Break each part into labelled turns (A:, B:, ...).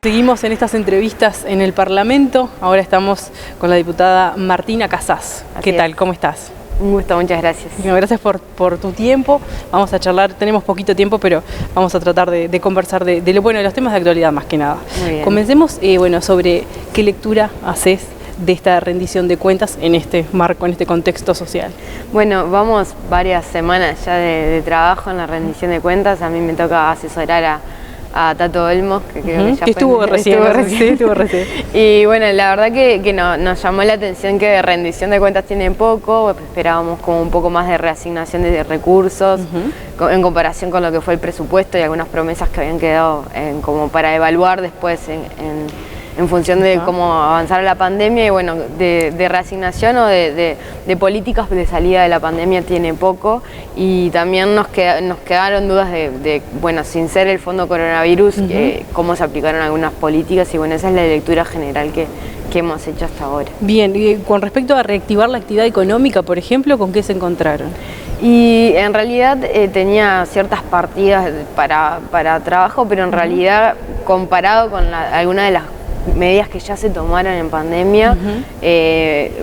A: Seguimos en estas entrevistas en el Parlamento. Ahora estamos con la diputada Martina Casas. ¿Qué tal? ¿Cómo estás?
B: Un gusto, muchas gracias.
A: Bueno, gracias por tu tiempo. Vamos a charlar, tenemos poquito tiempo, pero vamos a tratar de conversar de los temas de actualidad más que nada.
B: Muy bien.
A: Comencemos sobre qué lectura haces de esta rendición de cuentas en este marco, en este contexto social.
B: Bueno, vamos varias semanas ya de trabajo en la rendición de cuentas. A mí me toca asesorar a Tato Olmos, que creo que ya
A: estuvo recién.
B: Y bueno, la verdad que nos llamó la atención que de rendición de cuentas tiene poco. Esperábamos como un poco más de reasignación de recursos en comparación con lo que fue el presupuesto y algunas promesas que habían quedado como para evaluar después en función de cómo avanzara la pandemia. Y bueno, de reasignación o de políticas de salida de la pandemia tiene poco. Y también nos quedaron dudas bueno, sin ser el fondo coronavirus, cómo se aplicaron algunas políticas. Y bueno, esa es la lectura general que hemos hecho hasta ahora.
A: Bien, y con respecto a reactivar la actividad económica, por ejemplo, ¿con qué se encontraron?
B: Y en realidad tenía ciertas partidas para trabajo, pero en realidad comparado con alguna de las medidas que ya se tomaron en pandemia,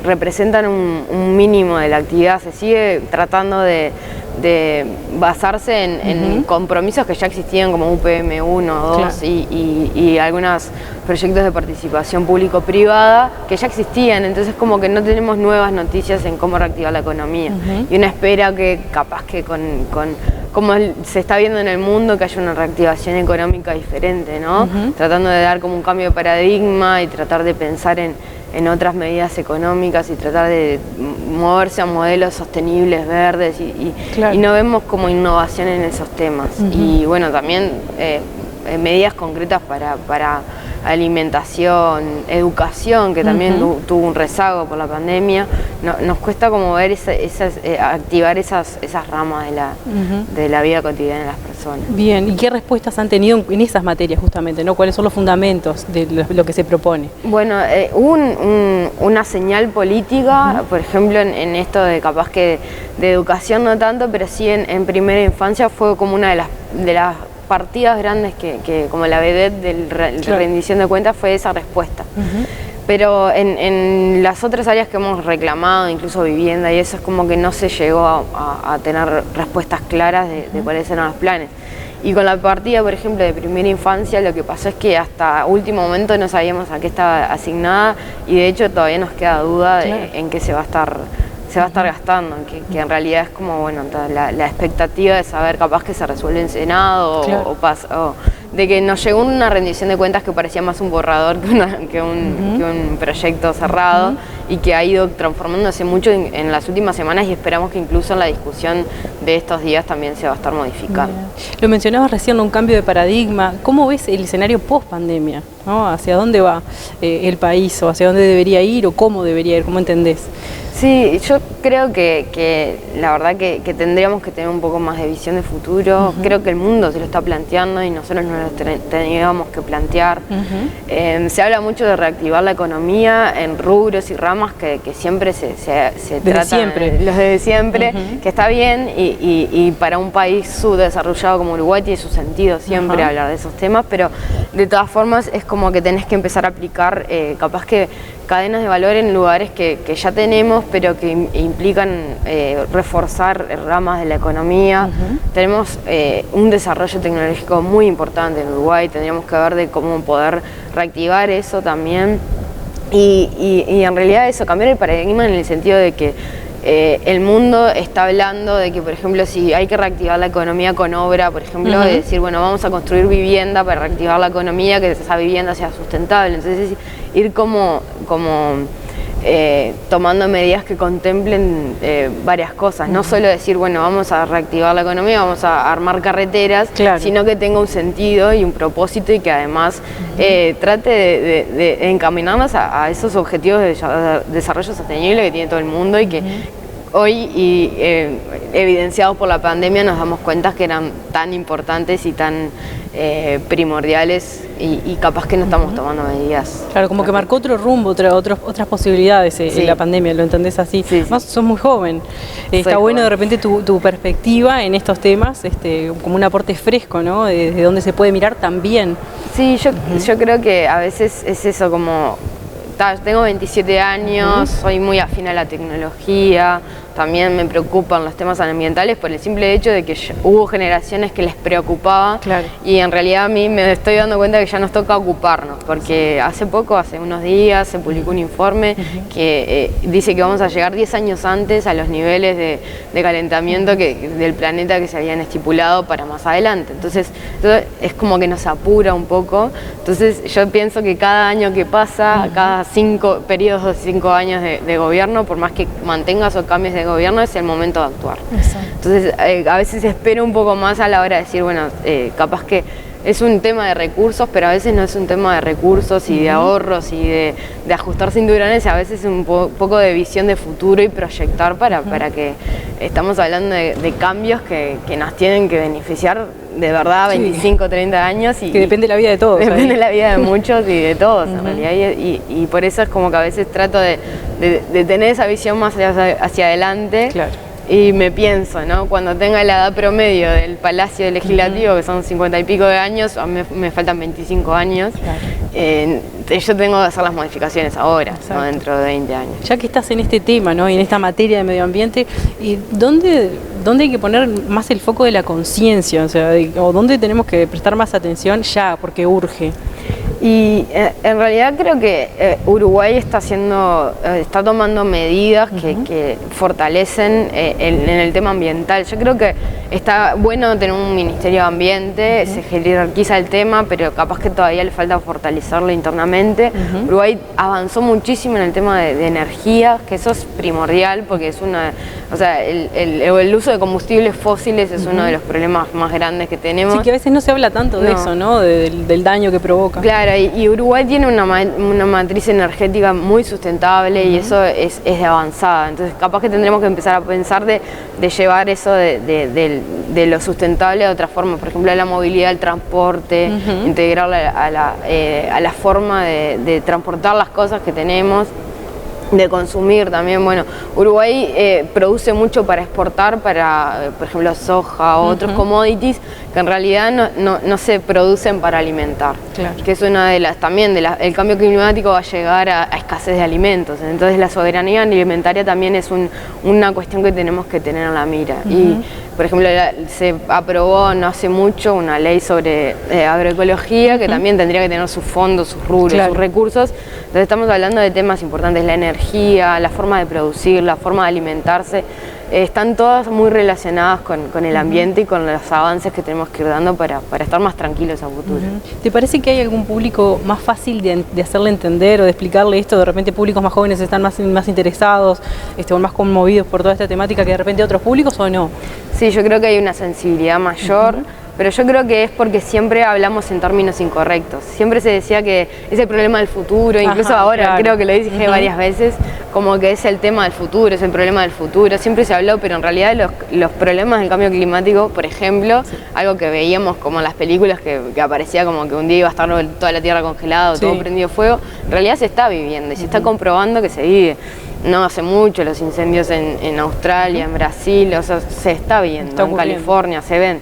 B: representan un mínimo de la actividad. Se sigue tratando de basarse en compromisos que ya existían, como UPM 1, 2
A: claro.
B: y algunos proyectos de participación público-privada que ya existían. Entonces como que no tenemos nuevas noticias en cómo reactivar la economía. Y uno espera que capaz que como se está viendo en el mundo, que haya una reactivación económica diferente, ¿no? Tratando de dar como un cambio de paradigma y tratar de pensar en otras medidas económicas y tratar de moverse a modelos sostenibles, verdes y no vemos como innovación en esos temas. Y bueno, también medidas concretas para alimentación, educación, que también tuvo un rezago por la pandemia. Nos cuesta como ver activar esas ramas de la vida cotidiana de las personas.
A: Bien, ¿y qué respuestas han tenido en esas materias justamente, ¿no? ¿Cuáles son los fundamentos de lo que se propone?
B: Bueno, hubo una señal política, por ejemplo, en esto de capaz que de educación no tanto, pero sí en primera infancia fue como una de las partidas grandes que como la vedette de rendición de cuentas fue esa respuesta. Pero en las otras áreas que hemos reclamado, incluso vivienda y eso, es como que no se llegó a tener respuestas claras de cuáles eran los planes. Y con la partida, por ejemplo, de primera infancia, lo que pasó es que hasta último momento no sabíamos a qué estaba asignada y de hecho todavía nos queda duda en qué se va a estar gastando, que en realidad es como, bueno, la expectativa de saber capaz que se resuelve en Senado o de que nos llegó una rendición de cuentas que parecía más un borrador que un proyecto cerrado y que ha ido transformándose mucho en las últimas semanas y esperamos que incluso en la discusión de estos días también se va a estar modificando.
A: Lo mencionabas recién, un cambio de paradigma. ¿Cómo ves el escenario post-pandemia? ¿No? ¿Hacia dónde va el país o hacia dónde debería ir o cómo debería ir? ¿Cómo entendés?
B: Sí, yo creo que la verdad que tendríamos que tener un poco más de visión de futuro. Creo que el mundo se lo está planteando y nosotros nos lo teníamos que plantear. Se habla mucho de reactivar la economía en rubros y ramas que siempre se tratan, los de siempre, que está bien y para un país subdesarrollado como Uruguay tiene su sentido siempre hablar de esos temas, pero de todas formas es como que tenés que empezar a aplicar capaz que cadenas de valor en lugares que ya tenemos, pero que implican reforzar ramas de la economía. Tenemos un desarrollo tecnológico muy importante en Uruguay, tendríamos que ver de cómo poder reactivar eso también. Y en realidad eso, cambiar el paradigma en el sentido de que el mundo está hablando de que, por ejemplo, si hay que reactivar la economía con obra, por ejemplo, de decir, bueno, vamos a construir vivienda para reactivar la economía, que esa vivienda sea sustentable. Entonces, ir como tomando medidas que contemplen varias cosas, no solo decir, bueno, vamos a reactivar la economía, vamos a armar carreteras, sino que tenga un sentido y un propósito y que además trate de encaminarnos a esos objetivos de desarrollo sostenible que tiene todo el mundo y que hoy evidenciados por la pandemia, nos damos cuenta que eran tan importantes y tan primordiales y capaz que no estamos tomando medidas.
A: Claro, como que marcó otro rumbo, otras posibilidades en la pandemia, ¿lo entendés así?
B: Sí, sí.
A: Más sos muy joven. Está bueno de repente tu perspectiva en estos temas, como un aporte fresco, ¿no? Desde donde se puede mirar también.
B: Sí, yo creo que a veces es eso, como tengo 27 años, soy muy afín a la tecnología, también me preocupan los temas ambientales por el simple hecho de que hubo generaciones que les preocupaba,
A: claro.
B: Y en realidad a mí me estoy dando cuenta que ya nos toca ocuparnos, porque hace unos días se publicó un informe que dice que vamos a llegar 10 años antes a los niveles de calentamiento del planeta que se habían estipulado para más adelante. Entonces es como que nos apura un poco. Entonces yo pienso que cada año que pasa, cada periodos de 5 años de gobierno, por más que mantengas o cambies de gobierno, es el momento de actuar. Exacto. Entonces a veces espero un poco más a la hora de decir, bueno, capaz que es un tema de recursos, pero a veces no es un tema de recursos y de ahorros y de ajustar cinturones, a veces es un poco de visión de futuro y proyectar para que estamos hablando de cambios que nos tienen que beneficiar de verdad 25, 30 años. Y,
A: que depende de la vida de todos.
B: Depende de la vida de muchos y de todos, en realidad. Y por eso es como que a veces trato de tener esa visión más hacia adelante.
A: Claro.
B: Y me pienso, ¿no? Cuando tenga la edad promedio del Palacio Legislativo, que son 50 y pico de años, a mí me faltan 25 años, claro. Yo tengo que hacer las modificaciones ahora, no dentro de 20 años.
A: Ya que estás en este tema, ¿no? Y en esta materia de medio ambiente, ¿dónde hay que poner más el foco de la conciencia? O sea, o ¿dónde tenemos que prestar más atención ya? Porque urge.
B: Y en realidad creo que Uruguay está tomando medidas que fortalecen en el tema ambiental. Yo creo que está bueno tener un Ministerio de Ambiente, se jerarquiza el tema, pero capaz que todavía le falta fortalecerlo internamente. Uruguay avanzó muchísimo en el tema de energía, que eso es primordial, porque es el uso de combustibles fósiles es uno de los problemas más grandes que tenemos.
A: Sí, que a veces no se habla tanto de eso, ¿no? Del daño que provoca.
B: Claro, y Uruguay tiene una matriz energética muy sustentable y eso es de avanzada. Entonces capaz que tendremos que empezar a pensar de llevar eso de lo sustentable de otra forma. Por ejemplo, la movilidad, el transporte, integrarla a la forma de transportar las cosas que tenemos, de consumir también. Bueno, Uruguay produce mucho para exportar, por ejemplo, soja o otros commodities que en realidad no se producen para alimentar. Claro. Que es una de las, también, el cambio climático va a llegar a escasez de alimentos. Entonces la soberanía alimentaria también es una cuestión que tenemos que tener en la mira. Y, por ejemplo, se aprobó no hace mucho una ley sobre agroecología que también tendría que tener sus fondos, sus rubros, sus recursos. Entonces estamos hablando de temas importantes, la energía, la forma de producir, la forma de alimentarse. Están todas muy relacionadas con el ambiente y con los avances que tenemos que ir dando para estar más tranquilos a futuro.
A: ¿Te parece que hay algún público más fácil de hacerle entender o de explicarle esto? De repente públicos más jóvenes están más interesados, o más conmovidos por toda esta temática que de repente otros públicos, ¿o no?
B: Sí, yo creo que hay una sensibilidad mayor. Pero yo creo que es porque siempre hablamos en términos incorrectos. Siempre se decía que es el problema del futuro, incluso ahora creo que lo dije varias veces, como que es el tema del futuro, es el problema del futuro. Siempre se habló, pero en realidad los problemas del cambio climático, por ejemplo, algo que veíamos como en las películas que aparecía como que un día iba a estar toda la tierra congelada, todo prendido fuego, en realidad se está viviendo y se está comprobando que se vive. No hace mucho los incendios en Australia, en Brasil, o sea, se está viendo, en California se ven.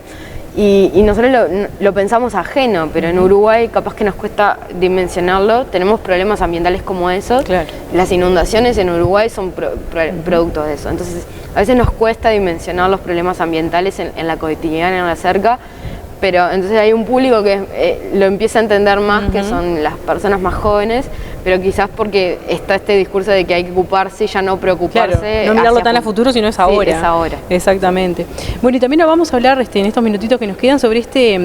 B: Y nosotros lo pensamos ajeno, pero en Uruguay capaz que nos cuesta dimensionarlo. Tenemos problemas ambientales como esos. Claro. Las inundaciones en Uruguay son producto de eso. Entonces, a veces nos cuesta dimensionar los problemas ambientales en la cotidiana, en la cerca. Pero entonces hay un público que lo empieza a entender más, que son las personas más jóvenes, pero quizás porque está este discurso de que hay que ocuparse y ya no preocuparse.
A: Claro, no mirarlo tan a futuro, sino es ahora.
B: Sí, es ahora.
A: Exactamente. Bueno, y también vamos a hablar en estos minutitos que nos quedan sobre este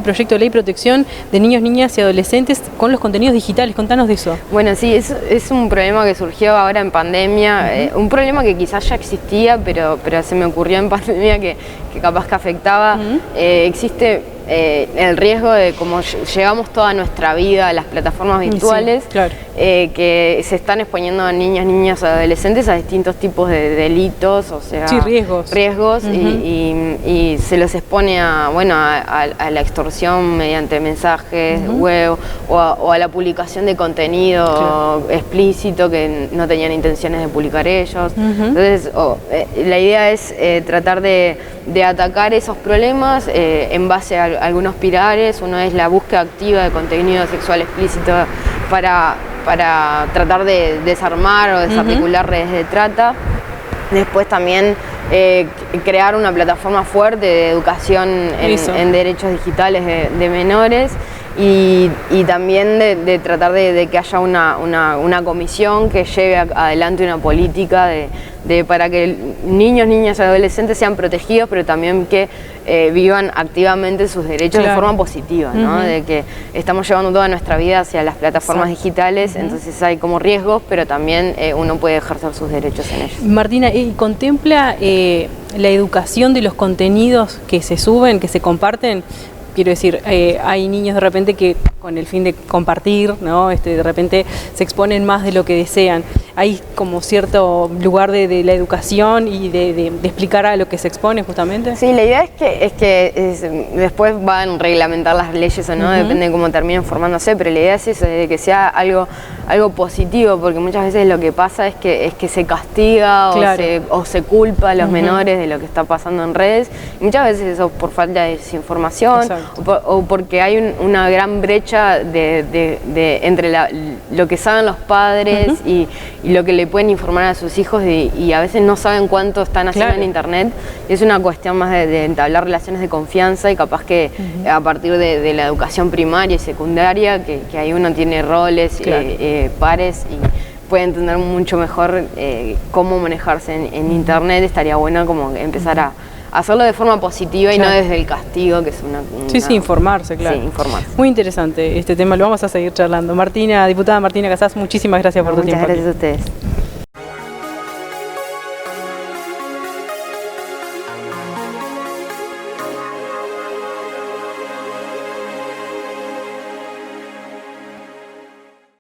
A: proyecto de ley de protección de niños, niñas y adolescentes con los contenidos digitales. Contanos de eso.
B: Bueno, sí, es un problema que surgió ahora en pandemia, un problema que quizás ya existía, pero se me ocurrió en pandemia que capaz que afectaba. Existe el riesgo de cómo llevamos toda nuestra vida a las plataformas virtuales,
A: sí, claro.
B: Que se están exponiendo a niños, niñas, adolescentes a distintos tipos de delitos, o sea,
A: sí, riesgos
B: y se los expone a, bueno, a la extorsión mediante mensajes web o a la publicación de contenido explícito que no tenían intenciones de publicar ellos. Entonces, la idea es tratar de atacar esos problemas en base a algunos pilares. Uno es la búsqueda activa de contenido sexual explícito para tratar de desarmar o desarticular redes de trata. Después también crear una plataforma fuerte de educación en derechos digitales de menores. Y también de tratar de que haya una comisión que lleve adelante una política para que niños, niñas y adolescentes sean protegidos, pero también que vivan activamente sus derechos de forma positiva, ¿no? De que estamos llevando toda nuestra vida hacia las plataformas digitales, entonces hay como riesgos, pero también uno puede ejercer sus derechos en ellos.
A: Martina, ¿y contempla la educación de los contenidos que se suben, que se comparten? Quiero decir, hay niños de repente que con el fin de compartir, ¿no? De repente se exponen más de lo que desean. Hay como cierto lugar de la educación y de explicar a lo que se expone justamente.
B: Sí, la idea es que después van a reglamentar las leyes o no, depende de cómo terminen formándose, pero la idea es eso, de que sea algo positivo, porque muchas veces lo que pasa es que se castiga o se culpa a los menores de lo que está pasando en redes. Y muchas veces eso por falta de desinformación o porque hay una gran brecha entre lo que saben los padres y lo que le pueden informar a sus hijos y a veces no saben cuánto están haciendo en internet. Es una cuestión más de entablar relaciones de confianza y capaz que a partir de la educación primaria y secundaria, que ahí uno tiene roles, pares y puede entender mucho mejor cómo manejarse en internet. Estaría bueno como empezar a hacerlo de forma positiva y no desde el castigo, que es
A: Sí, informarse, claro.
B: Sí, informarse.
A: Muy interesante este tema, lo vamos a seguir charlando. Diputada Martina Casas, muchísimas gracias por tu tiempo.
B: Muchas gracias a ustedes.